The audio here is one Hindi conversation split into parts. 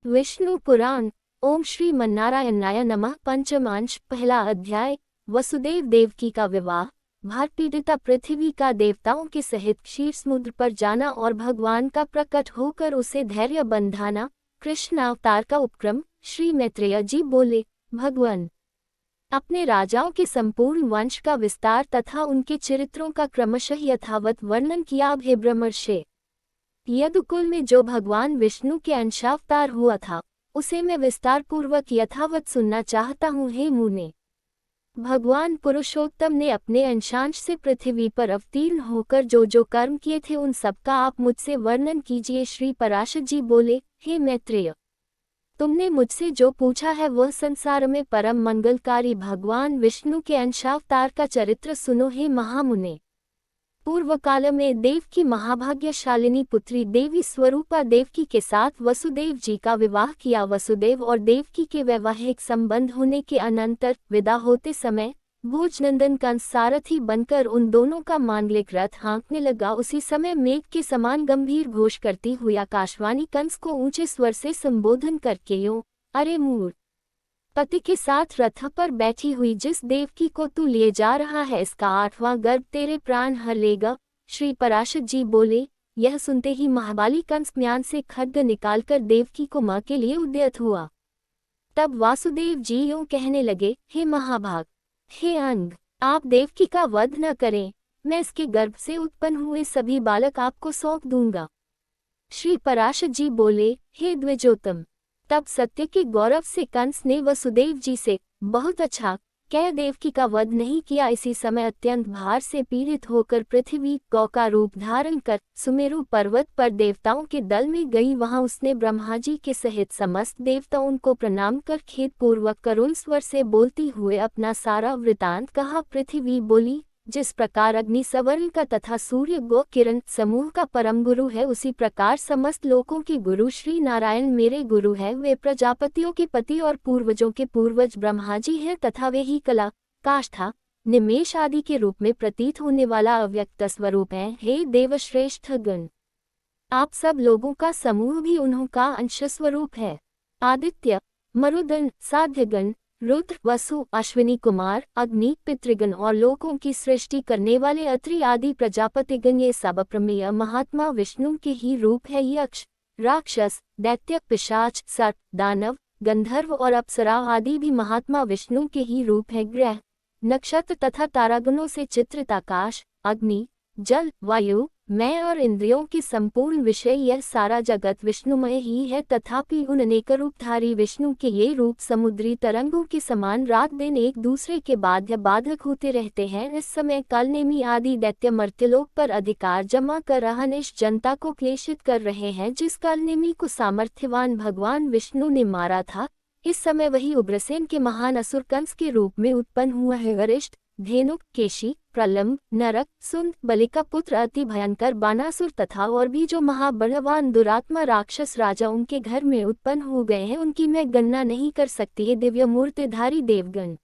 विष्णु पुराण। ओम श्री मन्नारायणाय नमः। पंचमांश। पहला अध्याय। वसुदेव देवकी का विवाह। भारपीड़िता पृथ्वी का देवताओं के सहित क्षीर समुद्र पर जाना और भगवान का प्रकट होकर उसे धैर्य बंधाना। कृष्ण अवतार का उपक्रम। श्री मैत्रेय जी बोले, भगवान अपने राजाओं के संपूर्ण वंश का विस्तार तथा उनके चरित्रों का क्रमशः यथावत वर्णन किया। हे ब्रह्मर्षि, यदुकुल में जो भगवान विष्णु के अंशावतार हुआ था, उसे मैं विस्तार पूर्वक यथावत सुनना चाहता हूँ। हे मुने, भगवान पुरुषोत्तम ने अपने अंशांश से पृथ्वी पर अवतीर्ण होकर जो जो कर्म किए थे, उन सब का आप मुझसे वर्णन कीजिए। श्री पराशर जी बोले, हे मैत्रेय, तुमने मुझसे जो पूछा है वह संसार में परम मंगलकारी भगवान विष्णु के अंशावतार का चरित्र सुनो। हे महामुने, पूर्व काल में देव की महाभाग्यशालिनी पुत्री देवी स्वरूपा देवकी के साथ वसुदेव जी का विवाह किया। वसुदेव और देवकी के वैवाहिक संबंध होने के अनंतर विदा होते समय भोजनंदन कंस सारथी बनकर उन दोनों का मांगलिक रथ हाँकने लगा। उसी समय मेघ के समान गंभीर घोष करती हुई आकाशवाणी कंस को ऊंचे स्वर से संबोधन करके यूं, अरे मूर्ख, पति के साथ रथ पर बैठी हुई जिस देवकी को तू लिए जा रहा है, इसका 8वां गर्भ तेरे प्राण हर लेगा। श्री पराशर जी बोले, यह सुनते ही महाबली कंस म्यान से खड्ग निकालकर देवकी को मां के लिए उद्यत हुआ। तब वासुदेव जी यूं कहने लगे, हे महाभाग, हे अंग, आप देवकी का वध न करें, मैं इसके गर्भ से उत्पन्न हुए सभी बालक आपको सौंप दूंगा। श्री पराशर जी बोले, हे द्विजोत्तम, तब सत्य के गौरव से कंस ने वसुदेव जी से, बहुत अच्छा, कह देवकी का वध नहीं किया। इसी समय अत्यंत भार से पीड़ित होकर पृथ्वी गौ का रूप धारण कर सुमेरु पर्वत पर देवताओं के दल में गई। वहां उसने ब्रह्मा जी के सहित समस्त देवताओं को प्रणाम कर खेद पूर्वक करुण स्वर से बोलती हुए अपना सारा वृतांत कहा। पृथ्वी बोली, जिस प्रकार अग्नि सवर्ण का तथा सूर्य गो किरण समूह का परम गुरु है, उसी प्रकार समस्त लोकों के गुरु श्री नारायण मेरे गुरु है। वे प्रजापतियों के पति और पूर्वजों के पूर्वज ब्रह्मा जी हैं तथा वे ही कला, काष्ठा, निमेष आदि के रूप में प्रतीत होने वाला अव्यक्त स्वरूप है। हे देवश्रेष्ठ गण, आप सब लोगों का समूह भी उन्हों का अंश स्वरूप है। आदित्य, मरुदन, साध्यगण, रुद्र, वसु, अश्विनी कुमार, अग्नि, पितृगण और लोकों की सृष्टि करने वाले अत्रि आदि प्रजापतिगण, ये सब प्रमेय महात्मा विष्णु के ही रूप है। यक्ष, राक्षस, दैत्य, पिशाच, सर्प, दानव, गंधर्व और अप्सरा आदि भी महात्मा विष्णु के ही रूप है। ग्रह, नक्षत्र तथा तारागणों से चित्रित आकाश, अग्नि, जल, वायु, मैं और इंद्रियों के संपूर्ण विषय, यह सारा जगत विष्णुमय ही है। तथापि उन अनेक रूपधारी विष्णु के ये रूप समुद्री तरंगों के समान रात दिन एक दूसरे के बाध्य बाधक होते रहते हैं। इस समय कालनेमी आदि दैत्य मर्त्यलोक पर अधिकार जमा कर अहनिश जनता को क्लेशित कर रहे हैं। जिस कालनेमी को सामर्थ्यवान भगवान विष्णु ने मारा था, इस समय वही उग्रसेन के महान असुर कंस के रूप में उत्पन्न हुआ है। वरिष्ठ, धेनुक, केशी, प्रलंब, नरक, सुंद, बलि का पुत्र अति भयंकर बानासुर तथा और भी जो महाबलवान दुरात्मा राक्षस राजा उनके घर में उत्पन्न हो गए हैं, उनकी मैं गणना नहीं कर सकती है। दिव्य मूर्तिधारी देवगण,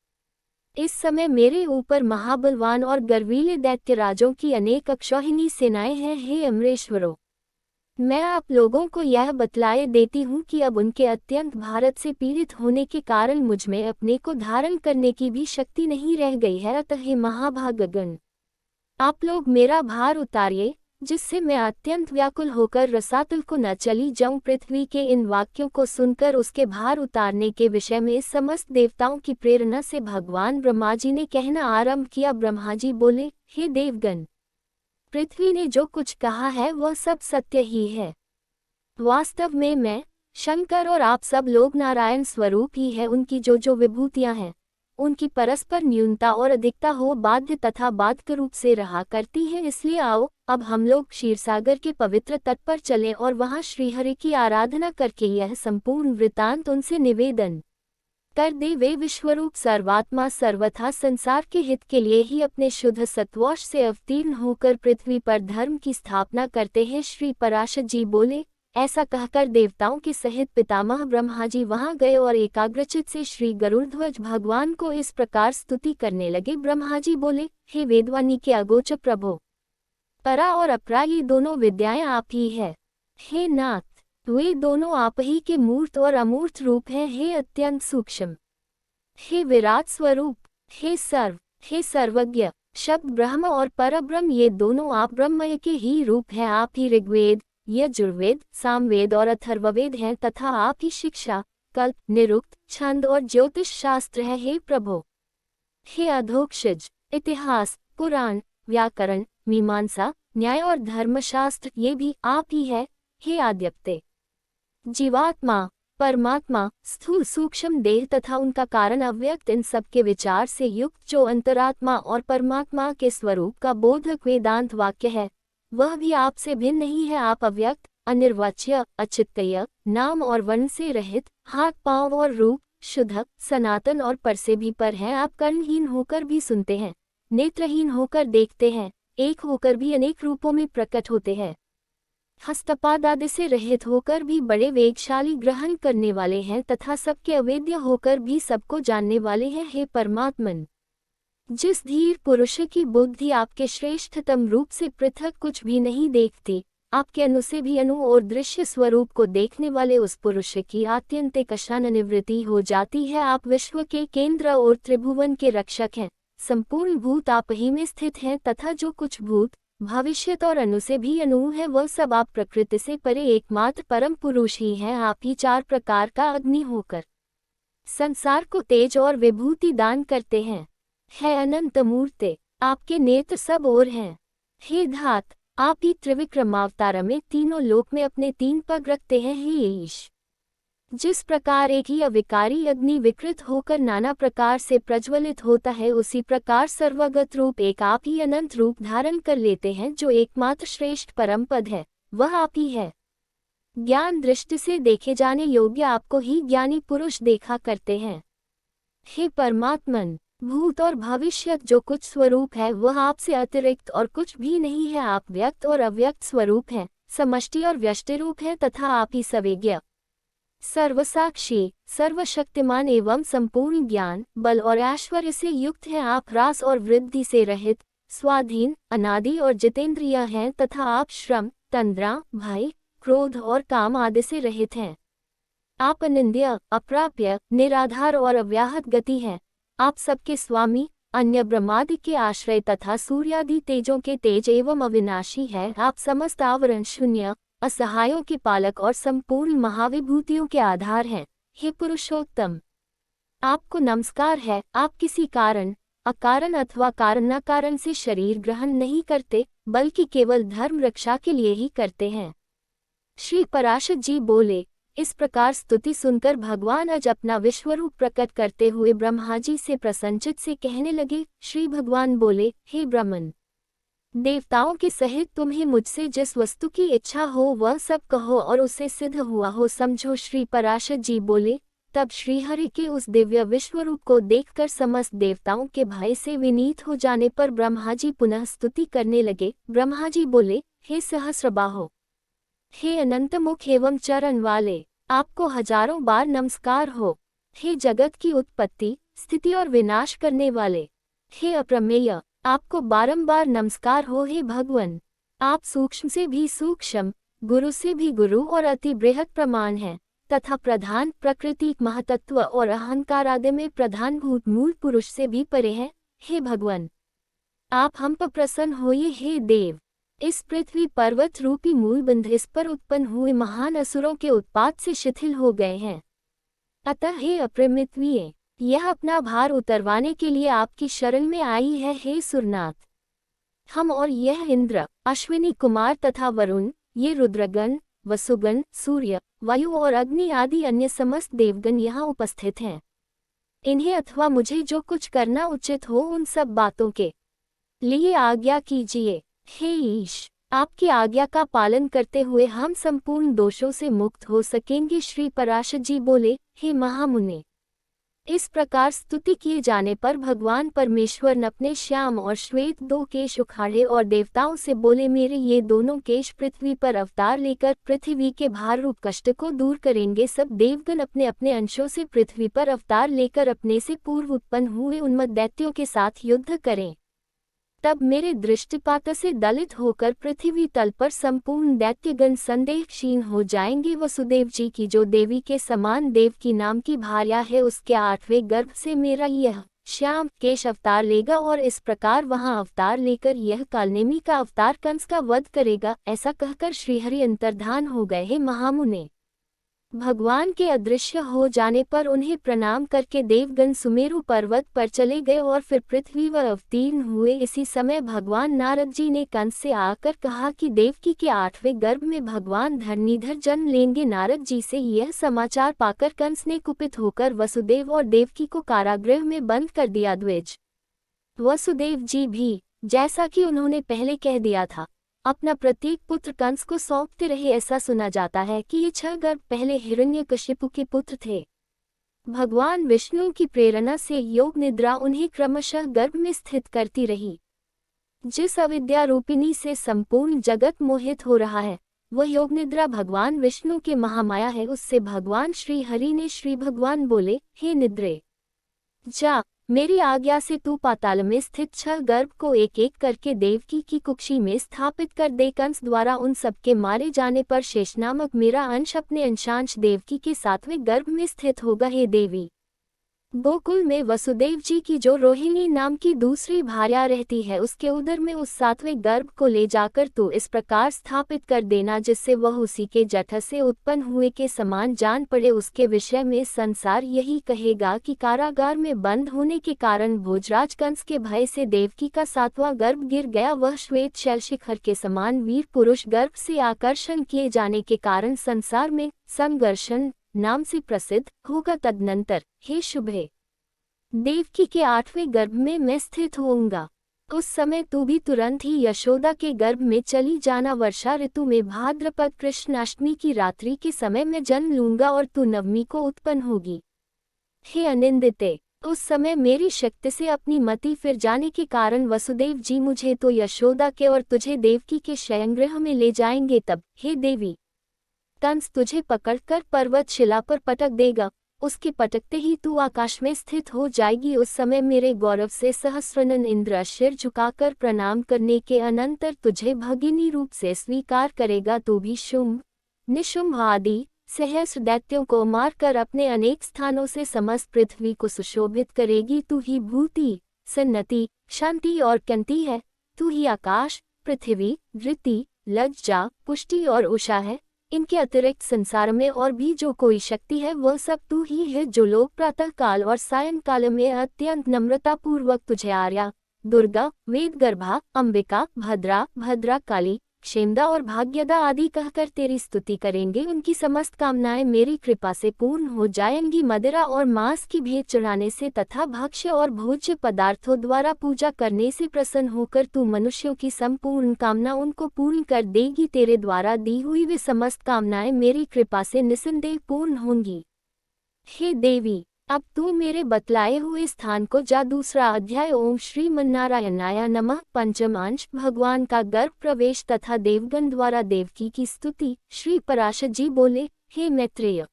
इस समय मेरे ऊपर महाबलवान और गर्वीले दैत्य राजों की अनेक अक्षौहिणी सेनाएं हैं। हे अमरेश्वरों, मैं आप लोगों को यह बतलाए देती हूँ कि अब उनके अत्यंत भारत से पीड़ित होने के कारण मुझ में अपने को धारण करने की भी शक्ति नहीं रह गई है। अतः हे महाभागगण, आप लोग मेरा भार उतारिए, जिससे मैं अत्यंत व्याकुल होकर रसातल को न चली जाऊं। पृथ्वी के इन वाक्यों को सुनकर उसके भार उतारने के विषय में समस्त देवताओं की प्रेरणा से भगवान ब्रह्मा जी ने कहना आरंभ किया। ब्रह्मा जी बोले, हे देवगण, पृथ्वी ने जो कुछ कहा है वह सब सत्य ही है। वास्तव में मैं, शंकर और आप सब लोग नारायण स्वरूप ही है। उनकी जो जो विभूतियां हैं, उनकी परस्पर न्यूनता और अधिकता हो बाध्य तथा बाधक रूप से रहा करती है। इसलिए आओ, अब हम लोग क्षीरसागर के पवित्र तट पर चलें और वहां श्रीहरि की आराधना करके यह संपूर्ण वृतांत उनसे निवेदन कर दे। वे विश्वरूप सर्वात्मा सर्वथा संसार के हित के लिए ही अपने शुद्ध सत्वोश से अवतीर्ण होकर पृथ्वी पर धर्म की स्थापना करते हैं। श्री पराशर जी बोले, ऐसा कहकर देवताओं के सहित पितामह ब्रह्मा जी वहां गए और एकाग्रचित से श्री गरुड़ध्वज भगवान को इस प्रकार स्तुति करने लगे। ब्रह्मा जी बोले, हे वेदवाणी के अगोचर प्रभो, परा और अपरा ये दोनों विद्याएं आप ही है। हे नाथ, वे दोनों आप ही के मूर्त और अमूर्त रूप हैं। हे अत्यंत सूक्ष्म, हे विराट स्वरूप, हे सर्वज्ञ शब्द ब्रह्म और परब्रह्म, ये दोनों आप ब्रह्मय के ही रूप हैं। आप ही ऋग्वेद, यजुर्वेद, सामवेद और अथर्ववेद हैं तथा आप ही शिक्षा, कल्प, निरुक्त, छंद और ज्योतिष शास्त्र है। हे प्रभो, हे अधोक्षज, इतिहास, पुराण, व्याकरण, मीमांसा, न्याय और धर्मशास्त्र, ये भी आप ही है। हे आद्यप्ते, जीवात्मा, परमात्मा, स्थूल सूक्ष्म देह तथा उनका कारण अव्यक्त, इन सब के विचार से युक्त जो अंतरात्मा और परमात्मा के स्वरूप का बोधक वेदांत वाक्य है, वह भी आपसे भिन्न नहीं है। आप अव्यक्त, अनिर्वाच्य, अचित्तय, नाम और वर्ण से रहित, हाथ पांव और रूप, शुद्ध, सनातन और पर से भी पर हैं। आप कर्णहीन होकर भी सुनते हैं, नेत्रहीन होकर देखते हैं, एक होकर भी अनेक रूपों में प्रकट होते हैं, हस्तपाद आदि से रहित होकर भी बड़े वेगशाली, ग्रहण करने वाले हैं तथा सबके अवेद्य होकर भी सबको जानने वाले हैं। हे परमात्मन, जिस धीर पुरुष की बुद्धि आपके श्रेष्ठतम रूप से पृथक कुछ भी नहीं देखती, आपके अनु से भी अनु और दृश्य स्वरूप को देखने वाले उस पुरुष की आत्यंतिक अशान निवृत्ति हो जाती है। आप विश्व के केंद्र और त्रिभुवन के रक्षक हैं। संपूर्ण भूत आप ही में स्थित हैं तथा जो कुछ भूत, भविष्यत और अनु से भी अनु है, वह सब आप प्रकृति से परे एकमात्र परम पुरुष ही हैं। आप ही चार प्रकार का अग्नि होकर संसार को तेज और विभूति दान करते हैं। है अनंत मूर्ते, आपके नेत्र सब ओर हैं। हे धात, आप ही त्रिविक्रमावतार में तीनों लोक में अपने तीन पग रखते हैं। हे ईश, जिस प्रकार एक ही अविकारी अग्नि विकृत होकर नाना प्रकार से प्रज्वलित होता है, उसी प्रकार सर्वगत रूप एक आप ही अनंत रूप धारण कर लेते हैं। जो एकमात्र श्रेष्ठ परम पद है, वह आप ही है। ज्ञान दृष्टि से देखे जाने योग्य आपको ही ज्ञानी पुरुष देखा करते हैं। हे परमात्मन, भूत और भविष्यत जो कुछ स्वरूप है, वह आपसे अतिरिक्त और कुछ भी नहीं है। आप व्यक्त और अव्यक्त स्वरूप हैं, समष्टि और व्यष्टि रूप हैं तथा आप ही सवेज्ञ, सर्वसाक्षी, सर्वशक्तिमान एवं संपूर्ण ज्ञान, बल और ऐश्वर्य से युक्त हैं। आप ह्रास और वृद्धि से रहित, स्वाधीन, अनादि और जितेंद्रिय हैं तथा आप श्रम, तंद्रा, भय, क्रोध और काम आदि से रहित हैं। आप अनिंद्य, अप्राप्य, निराधार और अव्याहत गति हैं। आप सबके स्वामी, अन्य ब्रह्मादि के आश्रय तथा सूर्यादि तेजों के तेज एवं अविनाशी है। आप समस्त आवरण शून्य, असहायों के पालक और संपूर्ण महाविभूतियों के आधार हैं। हे पुरुषोत्तम, आपको नमस्कार है। आप किसी कारण, अकारण अथवा कारणाकारण से शरीर ग्रहण नहीं करते, बल्कि केवल धर्म रक्षा के लिए ही करते हैं। श्री पराशर जी बोले, इस प्रकार स्तुति सुनकर भगवान आज अपना विश्वरूप प्रकट करते हुए ब्रह्मा जी से प्रसन्नचित्त से कहने लगे। श्री भगवान बोले, हे ब्रह्मन, देवताओं के सहित तुम्हें मुझसे जिस वस्तु की इच्छा हो वह सब कहो और उसे सिद्ध हुआ हो समझो। श्री पराशर जी बोले, तब श्रीहरि के उस दिव्य विश्वरूप को देखकर समस्त देवताओं के भय से विनीत हो जाने पर ब्रह्मा जी पुनः स्तुति करने लगे। ब्रह्मा जी बोले, हे सहस्रबाहो, हे अनंत मुख एवं चरण वाले, आपको हजारों बार नमस्कार हो। हे जगत की उत्पत्ति, स्थिति और विनाश करने वाले, हे अप्रमेय, आपको बारंबार नमस्कार हो। हे भगवन, आप सूक्ष्म से भी सूक्ष्म, गुरु से भी गुरु और अति बृहत् प्रमाण हैं तथा प्रधान, प्रकृति, महतत्व और अहंकार आदि में प्रधानभूत मूल पुरुष से भी परे हैं। हे भगवन, आप हम पर प्रसन्न होइए। हे देव, इस पृथ्वी पर्वत रूपी मूलबंध इस पर उत्पन्न हुए महान असुरों के उत्पात से शिथिल हो गए हैं। अतः हे अप्रमितवीय, यह अपना भार उतरवाने के लिए आपकी शरण में आई है। हे सुरनाथ, हम और यह इंद्र, अश्विनी कुमार तथा वरुण, ये रुद्रगण, वसुगण, सूर्य, वायु और अग्नि आदि अन्य समस्त देवगण यहाँ उपस्थित हैं। इन्हें अथवा मुझे जो कुछ करना उचित हो उन सब बातों के लिए आज्ञा कीजिए। हे ईश, आपकी आज्ञा का पालन करते हुए हम संपूर्ण दोषों से मुक्त हो सकेंगे। श्री पराशर जी बोले, हे महामुने, इस प्रकार स्तुति किए जाने पर भगवान परमेश्वर ने अपने श्याम और श्वेत दो केश उखाड़े और देवताओं से बोले, मेरे ये दोनों केश पृथ्वी पर अवतार लेकर पृथ्वी के भार रूप कष्ट को दूर करेंगे। सब देवगण अपने अपने अंशों से पृथ्वी पर अवतार लेकर अपने से पूर्व उत्पन्न हुए उन्मत्त दैत्यों के साथ युद्ध करें। तब मेरे दृष्टिपात से दलित होकर पृथ्वी तल पर संपूर्ण दैत्यगण संदेह क्षीण हो जाएंगे। वसुदेव जी की जो देवी के समान देव की नाम की भार्या है, उसके 8वें गर्भ से मेरा यह श्याम केश अवतार लेगा और इस प्रकार वहां अवतार लेकर यह कालनेमी का अवतार कंस का वध करेगा। ऐसा कहकर श्रीहरि अंतर्धान हो गए हैं। महामुने भगवान के अदृश्य हो जाने पर उन्हें प्रणाम करके देवगण सुमेरु पर्वत पर चले गए और फिर पृथ्वी पर अवतीर्ण हुए। इसी समय भगवान नारद जी ने कंस से आकर कहा कि देवकी के 8वें गर्भ में भगवान धरणीधर जन्म लेंगे। नारद जी से यह समाचार पाकर कंस ने कुपित होकर वसुदेव और देवकी को कारागृह में बंद कर दिया। द्विज वसुदेव जी भी, जैसा कि उन्होंने पहले कह दिया था, अपना प्रत्येक पुत्र कंस को सौंपते रहे। ऐसा सुना जाता है कि ये 6 गर्भ पहले हिरण्यकशिपु के पुत्र थे। भगवान विष्णु की प्रेरणा से योग निद्रा उन्हें क्रमशः गर्भ में स्थित करती रही। जिस अविद्या रूपिणी से संपूर्ण जगत मोहित हो रहा है, वह योग निद्रा भगवान विष्णु के महामाया है। उससे भगवान श्री हरि ने श्री भगवान बोले, हे निद्रे, जा, मेरी आज्ञा से तू पाताल में स्थित 6 गर्भ को एक एक करके देवकी की कुक्षी में स्थापित कर दे। कंस द्वारा उन सबके मारे जाने पर शेष नामक मेरा अंश अपने अंशांश देवकी के 7वें गर्भ में स्थित होगा। हे देवी, गोकुल में वसुदेव जी की जो रोहिणी नाम की दूसरी भार्या रहती है, उसके उदर में उस 7वें गर्भ को ले जाकर तू इस प्रकार स्थापित कर देना जिससे वह उसी के जठ से उत्पन्न हुए के समान जान पड़े। उसके विषय में संसार यही कहेगा कि कारागार में बंद होने के कारण भोजराज कंस के भय से देवकी का 7वां गर्भ गिर गया। वह श्वेत शैलशिखर के समान वीर पुरुष गर्भ से आकर्षण किए जाने के कारण संसार में संघर्षण नाम से प्रसिद्ध होगा। तदनंतर हे शुभे, देवकी के 8वें गर्भ में मैं स्थित होऊंगा। उस समय तू भी तुरंत ही यशोदा के गर्भ में चली जाना। वर्षा ऋतु में भाद्रपद कृष्णाष्टमी की रात्रि के समय मैं जन्म लूंगा और तू नवमी को उत्पन्न होगी। हे अनिंदिते, उस समय मेरी शक्ति से अपनी मति फिर जाने के कारण वसुदेव जी मुझे तो यशोदा के और तुझे देवकी के शयनगृह में ले जाएंगे। तब हे देवी, कंस तुझे पकड़कर पर्वत शिला पर पटक देगा। उसके पटकते ही तू आकाश में स्थित हो जाएगी। उस समय मेरे गौरव से सहस्रनन इंद्र सिर झुकाकर प्रणाम करने के अनंतर तुझे भगिनी रूप से स्वीकार करेगा। तू भी शुंभ निशुंभ आदि सहस्र दैत्यों को मारकर अपने अनेक स्थानों से समस्त पृथ्वी को सुशोभित करेगी। तू ही भूति, सन्नति, शांति और कंति है। तू ही आकाश, पृथ्वी, ऋति, लज्जा, पुष्टि और उषा है। इनके अतिरिक्त संसार में और भी जो कोई शक्ति है, वह सब तू ही है। जो लोग प्रातः काल और सायं काल में अत्यंत नम्रता पूर्वक तुझे आर्या, दुर्गा, वेदगर्भा, अंबिका, भद्रा, भद्रा काली, क्षेमदा और भाग्यदा आदि कहकर तेरी स्तुति करेंगे, उनकी समस्त कामनाएं मेरी कृपा से पूर्ण हो जाएंगी। मदिरा और मांस की भेंट चढ़ाने से तथा भक्ष्य और भोज्य पदार्थों द्वारा पूजा करने से प्रसन्न होकर तू मनुष्यों की संपूर्ण कामना उनको पूर्ण कर देगी। तेरे द्वारा दी हुई वे समस्त कामनाएं मेरी कृपा से निसंदेह पूर्ण होंगी। हे देवी, अब तू मेरे बतलाए हुए स्थान को जा। दूसरा अध्याय। ओम श्री मन्नारायणाय नमः। पंचमांश। भगवान का गर्भ प्रवेश तथा देवगण द्वारा देवकी की स्तुति। श्री पराशर जी बोले, हे मैत्रेय,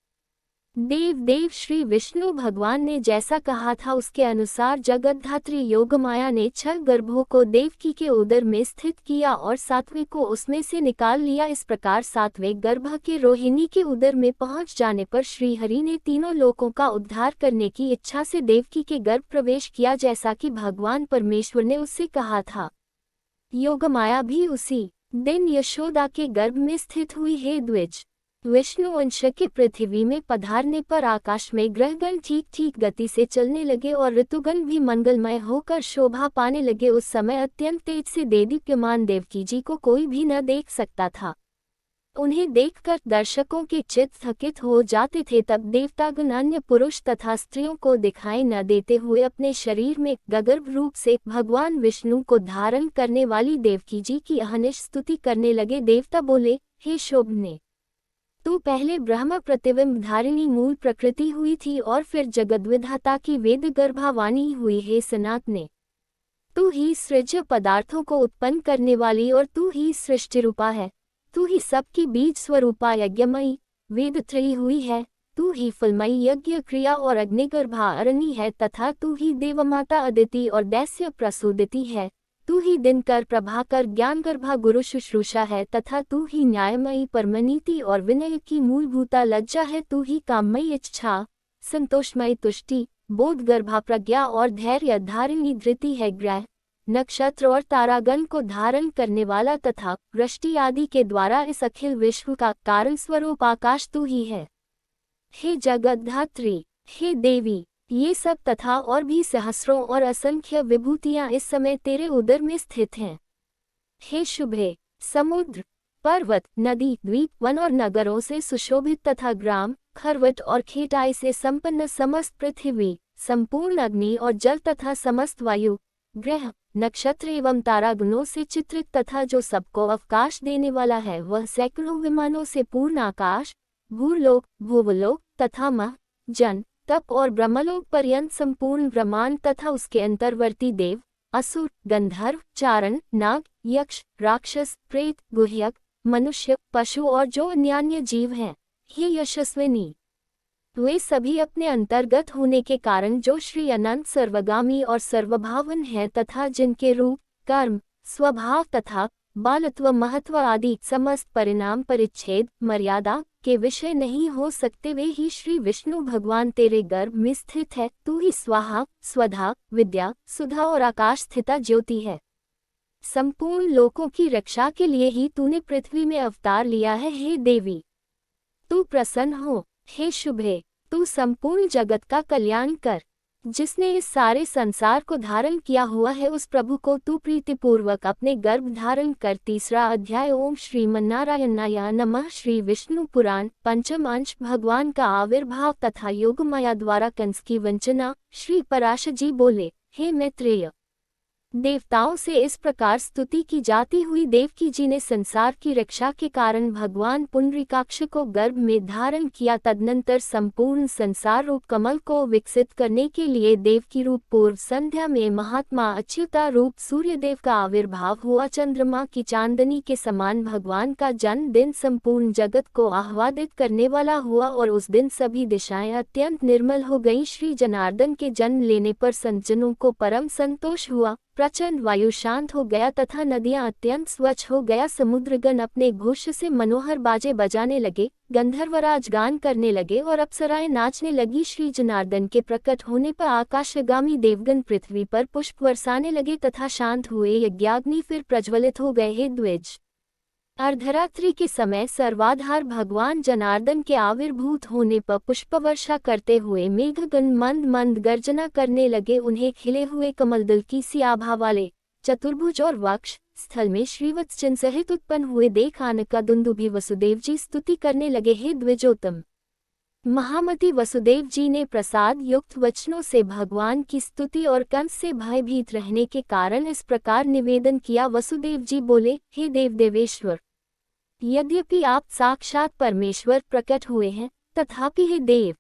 देव श्री विष्णु भगवान ने जैसा कहा था उसके अनुसार जगतधात्री योगमाया ने 6 गर्भों को देवकी के उदर में स्थित किया और 7वें को उसमें से निकाल लिया। इस प्रकार 7वें गर्भ के रोहिणी के उदर में पहुंच जाने पर श्रीहरि ने तीनों लोकों का उद्धार करने की इच्छा से देवकी के गर्भ प्रवेश किया, जैसा कि भगवान परमेश्वर ने उससे कहा था। योगमाया भी उसी दिन यशोदा के गर्भ में स्थित हुई। हे द्विज, विष्णु अंश के पृथ्वी में पधारने पर आकाश में ग्रहगण ठीक ठीक गति से चलने लगे और ऋतुगण भी मंगलमय होकर शोभा पाने लगे। उस समय अत्यंत तेज से देदीप्यमान देवकी जी को कोई भी न देख सकता था। उन्हें देखकर दर्शकों के चित्त थकित हो जाते थे। तब देवतागण अन्य पुरुष तथा स्त्रियों को दिखाई न देते हुए अपने शरीर में गगर्भ रूप से भगवान विष्णु को धारण करने वाली देवकी जी की अहनिश स्तुति करने लगे। देवता बोले, हे शोभने, तू पहले ब्रह्म प्रतिबिंब धारिणी मूल प्रकृति हुई थी और फिर जगद्विधाता की वेद गर्भावाणी हुई। हे सनातने, तू ही सृज्य पदार्थों को उत्पन्न करने वाली और तू ही सृष्टि रूपा है। तू ही सबकी बीज स्वरूपा यज्ञमयी वेदत्रयी हुई है। तू ही फलमयी यज्ञ क्रिया और अग्निगर्भा अरणी है तथा तू ही देवमाता अदिति और दैस्य प्रसूदिति है। तू ही दिनकर प्रभाकर ज्ञानगर्भा गुरु शुश्रूषा है तथा तू ही न्यायमयी परमनीति और विनय की मूलभूता लज्जा है। तू ही काममयी इच्छा, संतोषमयी तुष्टि, बोध गर्भा प्रज्ञा और धैर्य धारिणी धृति है। ग्रह, नक्षत्र और तारागण को धारण करने वाला तथा वृष्टि आदि के द्वारा इस अखिल विश्व का कारण स्वरूप आकाश तू ही है। हे जगद्धात्री, हे देवी, ये सब तथा और भी सहस्रों और असंख्य विभूतियां इस समय तेरे उदर में स्थित हैं। हे शुभे, समुद्र, पर्वत, नदी, द्वीप, वन और नगरों से सुशोभित तथा ग्राम, खरवट और खेटाई से संपन्न समस्त पृथ्वी, संपूर्ण अग्नि और जल तथा समस्त वायु, ग्रह, नक्षत्र एवं तारागणों से चित्रित तथा जो सबको अवकाश देने वाला है, वह सैकड़ों विमानों से पूर्ण आकाश, भूलोक, भूवलोक तथा मह, जन, तप और ब्रह्मलोक पर्यंत संपूर्ण ब्रह्मांड तथा उसके अंतर्वर्ती देव, असुर, गंधर्व, चारण, नाग, यक्ष, राक्षस, प्रेत, गुह्यक, मनुष्य, पशु और जो अन्यान्य जीव हैं, ये यशस्विनी, वे सभी अपने अंतर्गत होने के कारण जो श्री अनंत सर्वगामी और सर्वभावन है तथा जिनके रूप, कर्म, स्वभाव तथा बालत्व महत्व आदि समस्त परिणाम परिच्छेद मर्यादा के विषय नहीं हो सकते, वे ही श्री विष्णु भगवान तेरे गर्भ में स्थित है। तू ही स्वाहा, स्वधा, विद्या, सुधा और आकाश स्थिता ज्योति है। संपूर्ण लोकों की रक्षा के लिए ही तूने पृथ्वी में अवतार लिया है। हे देवी, तू प्रसन्न हो। हे शुभे, तू संपूर्ण जगत का कल्याण कर। जिसने इस सारे संसार को धारण किया हुआ है, उस प्रभु को तू प्रीतिपूर्वक अपने गर्भ धारण कर। तीसरा अध्याय। ओम श्रीमन्नारायणाय नमः। श्री विष्णु पुराण पंचम अंश। भगवान का आविर्भाव तथा योगमाया द्वारा कंस की वंचना। श्री पराशर जी बोले, हे मैत्रेय, देवताओं से इस प्रकार स्तुति की जाती हुई देवकी जी ने संसार की रक्षा के कारण भगवान पुंडरीकाक्ष को गर्भ में धारण किया। तदनंतर संपूर्ण संसार रूप कमल को विकसित करने के लिए देवकी रूप पूर्व संध्या में महात्मा अच्युता रूप सूर्यदेव का आविर्भाव हुआ। चंद्रमा की चांदनी के समान भगवान का जन्मदिन संपूर्ण जगत को आह्लादित करने वाला हुआ और उस दिन सभी दिशाएं अत्यंत निर्मल हो गईं। श्री जनार्दन के जन्म लेने पर संतजनों को परम संतोष हुआ। प्रचंड वायु शांत हो गया तथा नदियां अत्यंत स्वच्छ हो गया। समुद्रगण अपने घोष से मनोहर बाजे बजाने लगे, गंधर्वराज गान करने लगे और अप्सराएं नाचने लगी। श्री जनार्दन के प्रकट होने पर आकाशगामी देवगण पृथ्वी पर पुष्प बरसाने लगे तथा शांत हुए यज्ञाग्नि फिर प्रज्वलित हो गए। हे द्विज, अर्धरात्रि के समय सर्वाधार भगवान जनार्दन के आविर्भूत होने पर पुष्पवर्षा करते हुए मेघगण मंद मंद गर्जना करने लगे। उन्हें खिले हुए कमलदल की सी आभा वाले चतुर्भुज और वक्ष स्थल में श्रीवत्स चिन्ह सहित उत्पन्न हुए देख आनका दुंदुभि वसुदेव जी स्तुति करने लगे। हे द्विजोत्तम, महामति वसुदेव जी ने प्रसाद युक्त वचनों से भगवान की स्तुति और कंस से भयभीत रहने के कारण इस प्रकार निवेदन किया। वसुदेव जी बोले, हे देव देवेश्वर, यद्यपि आप साक्षात परमेश्वर प्रकट हुए हैं, तथापि हे देव,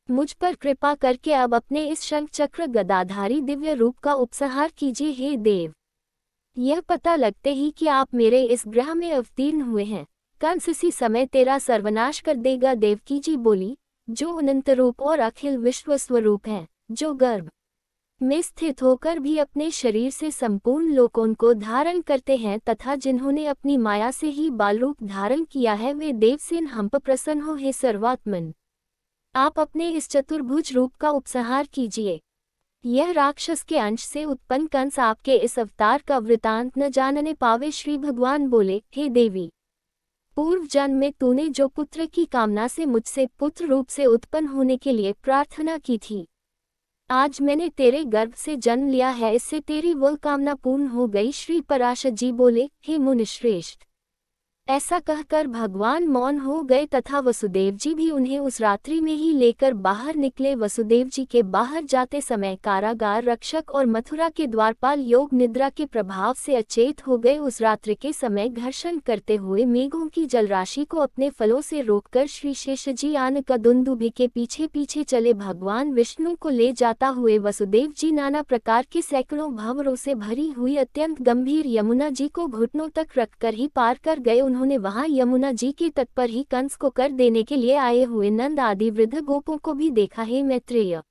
मुझ पर कृपा करके अब अपने इस शंख चक्र गदाधारी दिव्य रूप का उपसंहार कीजिए। हे देव, यह पता लगते ही कि आप मेरे इस ग्रह में अवतीर्ण हुए हैं, कंस इसी समय तेरा सर्वनाश कर देगा। देवकी जी बोली, जो अनंत रूप और अखिल विश्व स्वरूप है, जो गर्भ में स्थित होकर भी अपने शरीर से संपूर्ण लोकों को धारण करते हैं तथा जिन्होंने अपनी माया से ही बाल रूप धारण किया है, वे देवसेन हम पर प्रसन्न हो। हे सर्वात्मन, आप अपने इस चतुर्भुज रूप का उपसंहार कीजिए। यह राक्षस के अंश से उत्पन्न कंस आपके इस अवतार का वृतांत न जानने पावे। श्री भगवान बोले, हे देवी, पूर्व जन्म में तूने जो पुत्र की कामना से मुझसे पुत्र रूप से उत्पन्न होने के लिए प्रार्थना की थी, आज मैंने तेरे गर्भ से जन्म लिया है, इससे तेरी वह कामना पूर्ण हो गई। श्री पराशर जी बोले, हे मुनिश्रेष्ठ, ऐसा कहकर भगवान मौन हो गए तथा वसुदेव जी भी उन्हें उस रात्रि में ही लेकर बाहर निकले। वसुदेव जी के बाहर जाते समय कारागार रक्षक और मथुरा के द्वारपाल योग निद्रा के प्रभाव से अचेत हो गए। उस रात्रि के समय घर्षण करते हुए मेघों की जलराशि को अपने फलों से रोककर श्री शेष जी आनका दुंदुभि के पीछे पीछे चले। भगवान विष्णु को ले जाता हुए वसुदेव जी नाना प्रकार के सैकड़ों भंवरों से भरी हुई अत्यंत गंभीर यमुना जी को घुटनों तक रखकर ही पार कर गए। उन्होंने वहां यमुना जी के तट पर ही कंस को कर देने के लिए आए हुए नंद आदि वृद्ध गोपों को भी देखा। हे मैत्रेय,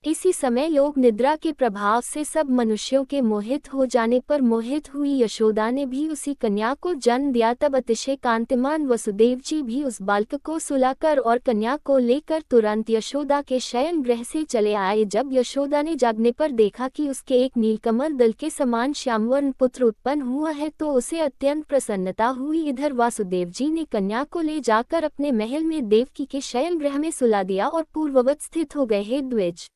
इसी समय योग निद्रा के प्रभाव से सब मनुष्यों के मोहित हो जाने पर मोहित हुई यशोदा ने भी उसी कन्या को जन्म दिया। तब अतिशय कांतिमान वसुदेव जी भी उस बालक को सुलाकर और कन्या को लेकर तुरंत यशोदा के शयन गृह से चले आए। जब यशोदा ने जागने पर देखा कि उसके एक नीलकमल दल के समान श्यामवर्ण पुत्र उत्पन्न हुआ है तो उसे अत्यंत प्रसन्नता हुई। इधर वासुदेव जी ने कन्या को ले जाकर अपने महल में देवकी के शयन गृह में सुला दिया और पूर्ववत स्थित हो गए। हे द्विज,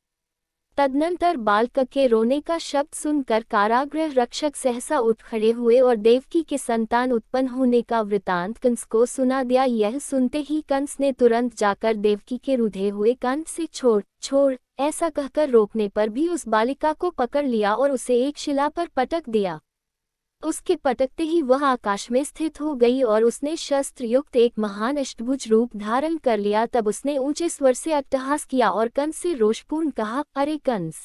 तदनंतर बालक के रोने का शब्द सुनकर कारागृह रक्षक सहसा उठ खड़े हुए और देवकी के संतान उत्पन्न होने का वृतांत कंस को सुना दिया। यह सुनते ही कंस ने तुरंत जाकर देवकी के रुधे हुए कंठ से छोड़ छोड़ ऐसा कहकर रोकने पर भी उस बालिका को पकड़ लिया और उसे एक शिला पर पटक दिया। उसके पटकते ही वह आकाश में स्थित हो गई और उसने शस्त्र युक्त एक महान अष्टभुज रूप धारण कर लिया। तब उसने ऊंचे स्वर से अट्टहास किया और कंस से रोषपूर्ण कहा, अरे कंस,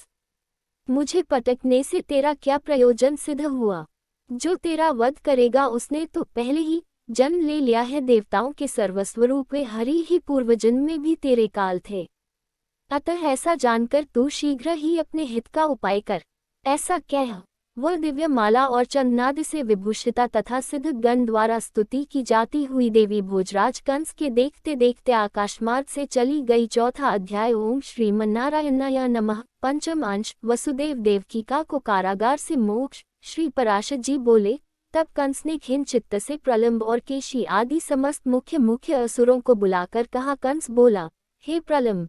मुझे पटकने से तेरा क्या प्रयोजन सिद्ध हुआ? जो तेरा वध करेगा उसने तो पहले ही जन्म ले लिया है। देवताओं के सर्वस्वरूप वे हरि ही पूर्व जन्म में भी तेरे काल थे। अतः ऐसा जानकर तू शीघ्र ही अपने हित का उपाय कर। ऐसा कह वह दिव्य माला और चंदनाद से विभूषिता तथा सिद्ध गण द्वारा स्तुति की जाती हुई देवी भोजराज कंस के देखते देखते आकाशमार्ग से चली गई। चौथा अध्याय। ओम श्रीमन्नारायणाय नमः। पंचम अंश। वसुदेव देवकीका को कारागार से मोक्ष। श्री पराशर जी बोले, तब कंस ने खिन्न चित्त से प्रलंब और केशी आदि समस्त मुख्य असुरों को बुलाकर कहा। कंस बोला, हे प्रलंब,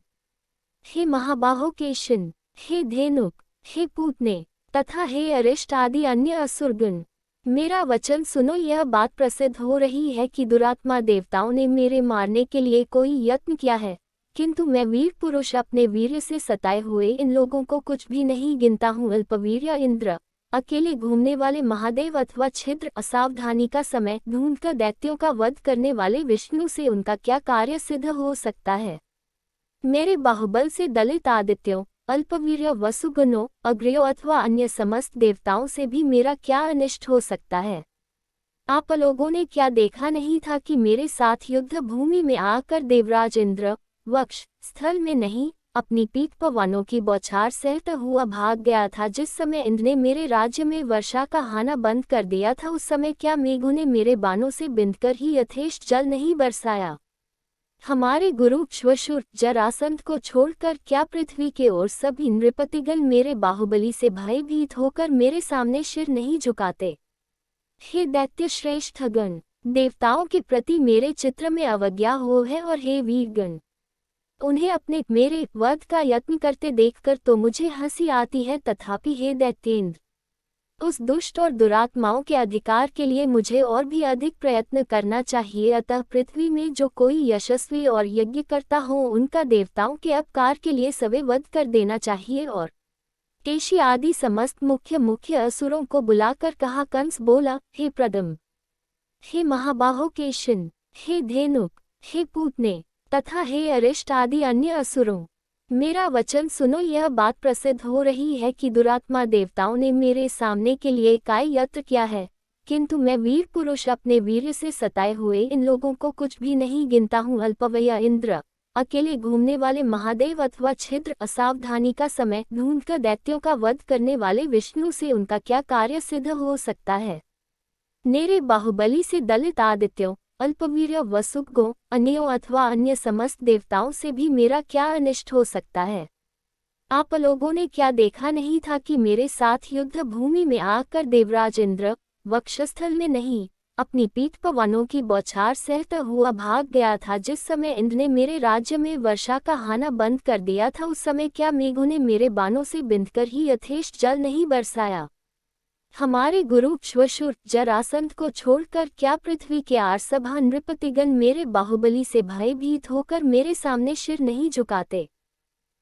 हे महाबाहो केशिन, हे धेनुक, हे पूतने तथा हे अरिष्ट आदि अन्य असुरगण, मेरा वचन सुनो। यह बात प्रसिद्ध हो रही है कि दुरात्मा देवताओं ने मेरे मारने के लिए कोई यत्न किया है, किंतु मैं वीर पुरुष अपने वीर्य से सताए हुए इन लोगों को कुछ भी नहीं गिनता हूँ। अल्पवीर्य इंद्र, अकेले घूमने वाले महादेव अथवा छिद्र असावधानी का समय ढूंढकर दैत्यों का वध करने वाले विष्णु से उनका क्या कार्य सिद्ध हो सकता है? मेरे बाहुबल से दलित आदित्यों, अल्पवीर्य वसुगणों, अग्रयों अथवा अन्य समस्त देवताओं से भी मेरा क्या अनिष्ट हो सकता है? आप लोगों ने क्या देखा नहीं था कि मेरे साथ युद्ध भूमि में आकर देवराज इंद्र वक्ष स्थल में नहीं, अपनी पीठ पर वानों की बौछार सहता हुआ भाग गया था। जिस समय इंद्र ने मेरे राज्य में वर्षा का आना बंद कर दिया था, उस समय क्या मेघों ने मेरे बाणों से बिंदकर ही यथेष्ट जल नहीं बरसाया? हमारे गुरु श्वशुर जरासंध को छोड़कर क्या पृथ्वी के और सभी नृपतिगण मेरे बाहुबली से भयभीत होकर मेरे सामने सिर नहीं झुकाते? हे दैत्य श्रेष्ठगण, देवताओं के प्रति मेरे चित्र में अवज्ञा हो है। और हे वीरगण, उन्हें अपने मेरे वध का यत्न करते देखकर तो मुझे हंसी आती है। तथापि हे दैत्येंद्र, उस दुष्ट और दुरात्माओं के अधिकार के लिए मुझे और भी अधिक प्रयत्न करना चाहिए। अतः पृथ्वी में जो कोई यशस्वी और यज्ञ करता हो उनका देवताओं के अपकार के लिए सवे वध कर देना चाहिए। और केशी आदि समस्त मुख्य असुरों को बुलाकर कहा। कंस बोला, हे प्रदम, हे महाबाहो केशिन, हे धेनुक, हे पूतने तथा हे अरिष्ट आदि अन्य असुरों, मेरा वचन सुनो। यह बात प्रसिद्ध हो रही है कि दुरात्मा देवताओं ने मेरे सामने के लिए काय यत्न किया है, किंतु मैं वीर पुरुष अपने वीर्य से सताए हुए इन लोगों को कुछ भी नहीं गिनता हूँ। अल्पवय इंद्र, अकेले घूमने वाले महादेव अथवा छिद्र असावधानी का समय ढूंढकर दैत्यों का वध करने वाले विष्णु से उनका क्या कार्य सिद्ध हो सकता है? मेरे बाहुबली से दलित आदित्यों, अल्पवीर्य वसुगों, अन्यों अथवा अन्य समस्त देवताओं से भी मेरा क्या अनिष्ट हो सकता है? आप लोगों ने क्या देखा नहीं था कि मेरे साथ युद्ध भूमि में आकर देवराज इंद्र वक्षस्थल में नहीं, अपनी पीठ पर वानों की बौछार सहता हुआ भाग गया था? जिस समय इंद्र ने मेरे राज्य में वर्षा का आना बंद कर दिया था, उस समय क्या मेघों ने मेरे बाणों से बिंदकर ही यथेष्ट जल नहीं बरसाया? हमारे गुरु श्वशुर जरासंध को छोड़कर क्या पृथ्वी के आरसभा नृपतिगण मेरे बाहुबली से भयभीत होकर मेरे सामने सिर नहीं झुकाते?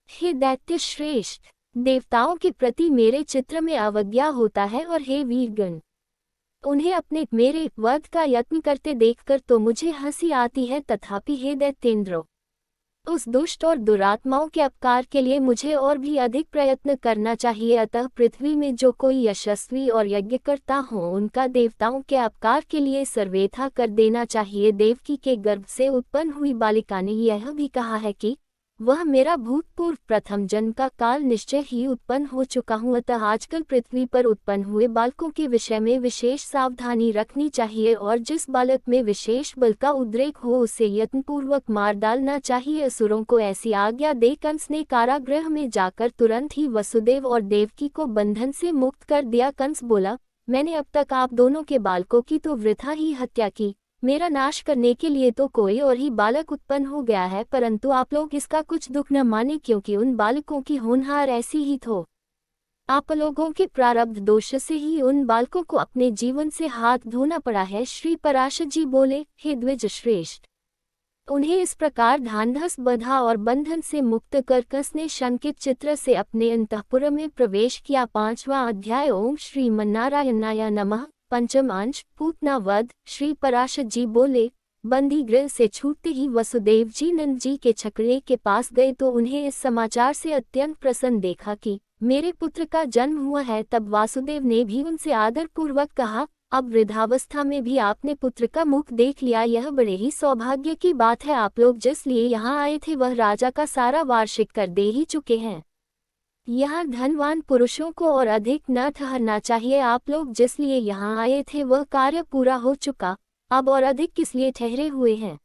हे दैत्य श्रेष्ठ, देवताओं के प्रति मेरे चित्र में अवज्ञा होता है। और हे वीरगण, उन्हें अपने मेरे वध का यत्न करते देखकर तो मुझे हंसी आती है। तथापि हे दैत्येंद्रो, उस दुष्ट और दुरात्माओं के अपकार के लिए मुझे और भी अधिक प्रयत्न करना चाहिए। अतः पृथ्वी में जो कोई यशस्वी और यज्ञ करता हो उनका देवताओं के अपकार के लिए सर्वेथा कर देना चाहिए। देवकी के गर्भ से उत्पन्न हुई बालिका ने यह भी कहा है कि वह मेरा भूतपूर्व प्रथम जन्म का काल निश्चय ही उत्पन्न हो चुका हूँ, अतः आजकल पृथ्वी पर उत्पन्न हुए बालकों के विषय में विशेष सावधानी रखनी चाहिए और जिस बालक में विशेष बल का उद्रेक हो उसे यत्नपूर्वक मार डालना चाहिए। असुरों को ऐसी आज्ञा दे कंस ने कारागृह में जाकर तुरंत ही वसुदेव और देवकी को बंधन से मुक्त कर दिया। कंस बोला, मैंने अब तक आप दोनों के बालकों की तो वृथा ही हत्या की, मेरा नाश करने के लिए तो कोई और ही बालक उत्पन्न हो गया है, परंतु आप लोग इसका कुछ दुख न माने क्योंकि उन बालकों की होनहार ऐसी ही थो। आप लोगों के प्रारब्ध दोष से ही उन बालकों को अपने जीवन से हाथ धोना पड़ा है। श्री पराशर जी बोले, हे द्विज श्रेष्ठ, उन्हें इस प्रकार ढांढस बंधा और बंधन से मुक्त कर कंस ने शंकित चित्र से अपने अंतःपुर में प्रवेश किया। 5वां अध्याय। ओम श्री मन्नारायणाय नमः। पंचम अंश। पूतना वध। श्री पराशर जी बोले, बंदी गृह से छूटते ही वसुदेव जी नंद जी के छकड़े के पास गए तो उन्हें इस समाचार से अत्यंत प्रसन्न देखा कि मेरे पुत्र का जन्म हुआ है। तब वासुदेव ने भी उनसे आदर पूर्वक कहा, अब वृद्धावस्था में भी आपने पुत्र का मुख देख लिया, यह बड़े ही सौभाग्य की बात है। आप लोग जिस लिए यहाँ आए थे वह राजा का सारा वार्षिक कर दे ही चुके हैं। यहाँ धनवान पुरुषों को और अधिक न ठहरना चाहिए। आप लोग जिस लिए यहाँ आए थे वह कार्य पूरा हो चुका, अब और अधिक किस लिए ठहरे हुए हैं।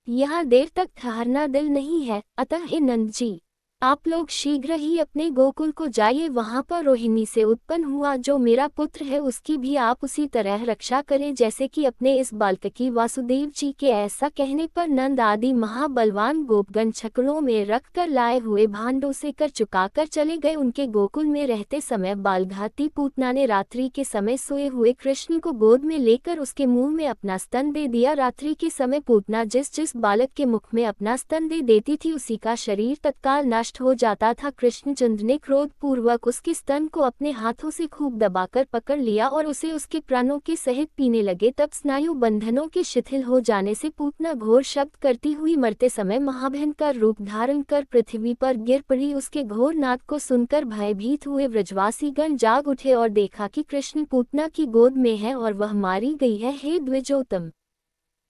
यहाँ देर तक ठहरना दिल नहीं है, अतः हे नंद जी, आप लोग शीघ्र ही अपने गोकुल को जाइए। वहाँ पर रोहिणी से उत्पन्न हुआ जो मेरा पुत्र है उसकी भी आप उसी तरह रक्षा करें जैसे कि अपने इस बालक की। वासुदेव जी के ऐसा कहने पर नंद आदि महाबलवान गोपगण छकड़ों में रखकर लाए हुए भांडों से कर चुकाकर चले गए। उनके गोकुल में रहते समय बालघाती पूतना ने रात्रि के समय सोए हुए कृष्ण को गोद में लेकर उसके मुंह में अपना स्तन दे दिया। रात्रि के समय पूतना जिस जिस बालक के मुख में अपना स्तन दे देती थी उसी का शरीर तत्काल नष्ट हो जाता था। कृष्णचंद्र ने क्रोध पूर्वक उसके स्तन को अपने हाथों से खूब दबाकर पकड़ लिया और उसे उसके प्राणों के सहित पीने लगे। तब स्नायु बंधनों के शिथिल हो जाने से पूतना घोर शब्द करती हुई मरते समय महाभयंकर रूप धारण कर पृथ्वी पर गिर पड़ी। उसके घोर नाद को सुनकर भयभीत हुए व्रजवासी गण जाग उठे और देखा कि कृष्ण पूतना की गोद में है और वह मारी गई है। हे द्विजोत्तम,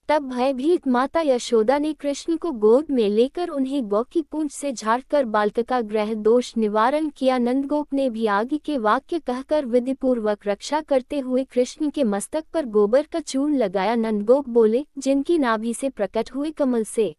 तब भयभीत माता यशोदा ने कृष्ण को गोद में लेकर उन्हें गौ की पूंछ से झाड़कर बालक का ग्रह दोष निवारण किया। नंदगोप ने भी आगे के वाक्य कहकर विधिपूर्वक रक्षा करते हुए कृष्ण के मस्तक पर गोबर का चूर्ण लगाया। नंदगोप बोले, जिनकी नाभि से प्रकट हुए कमल से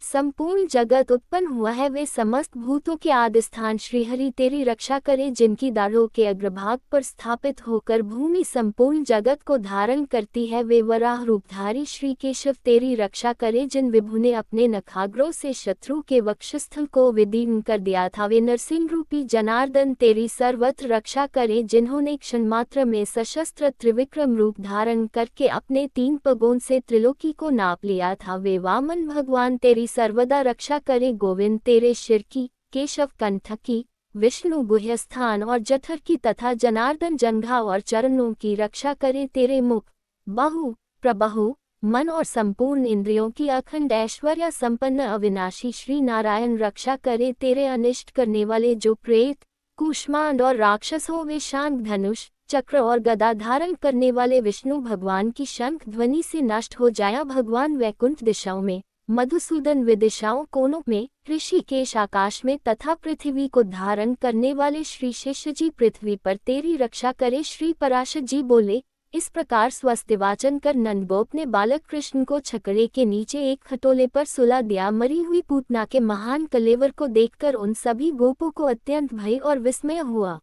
संपूर्ण जगत उत्पन्न हुआ है वे समस्त भूतों के आदि स्थान श्रीहरि तेरी रक्षा करे। जिनकी दाढ़ों के अग्रभाग पर स्थापित होकर भूमि संपूर्ण जगत को धारण करती है वे वराह रूपधारी श्री केशव तेरी रक्षा करे। जिन विभु ने अपने नखाग्रों से शत्रु के वक्षस्थल को विदीर्ण कर दिया था वे नरसिंह रूपी जनार्दन तेरी सर्वत्र रक्षा करे। जिन्होंने क्षण मात्र में सशस्त्र त्रिविक्रम रूप धारण करके अपने 3 पगों से त्रिलोकी को नाप लिया था वे वामन भगवान तेरी सर्वदा रक्षा करे। गोविंद तेरे शिर की, केशव कंठ की, विष्णु गुह्यस्थान और जठर की तथा जनार्दन जंघा और चरणों की रक्षा करे। तेरे मुख, बाहु, प्रबाहु, मन और संपूर्ण इंद्रियों की अखंड ऐश्वर्य संपन्न अविनाशी श्री नारायण रक्षा करे। तेरे अनिष्ट करने वाले जो प्रेत, कूष्मांड और राक्षस हो वे शांग धनुष, चक्र और गदा धारण करने वाले विष्णु भगवान की शंख ध्वनि से नष्ट हो जाया। भगवान वैकुंठ दिशाओं में, मधुसूदन विदिशाओं कोनों में, ऋषिकेश आकाश में तथा पृथ्वी को धारण करने वाले श्री शेष जी पृथ्वी पर तेरी रक्षा करे। श्री पराशर जी बोले, इस प्रकार स्वस्तिवाचन कर नंदगोप ने बालक कृष्ण को छकड़े के नीचे एक खटोले पर सुला दिया। मरी हुई पूतना के महान कलेवर को देखकर उन सभी गोपों को अत्यंत भय और विस्मय हुआ।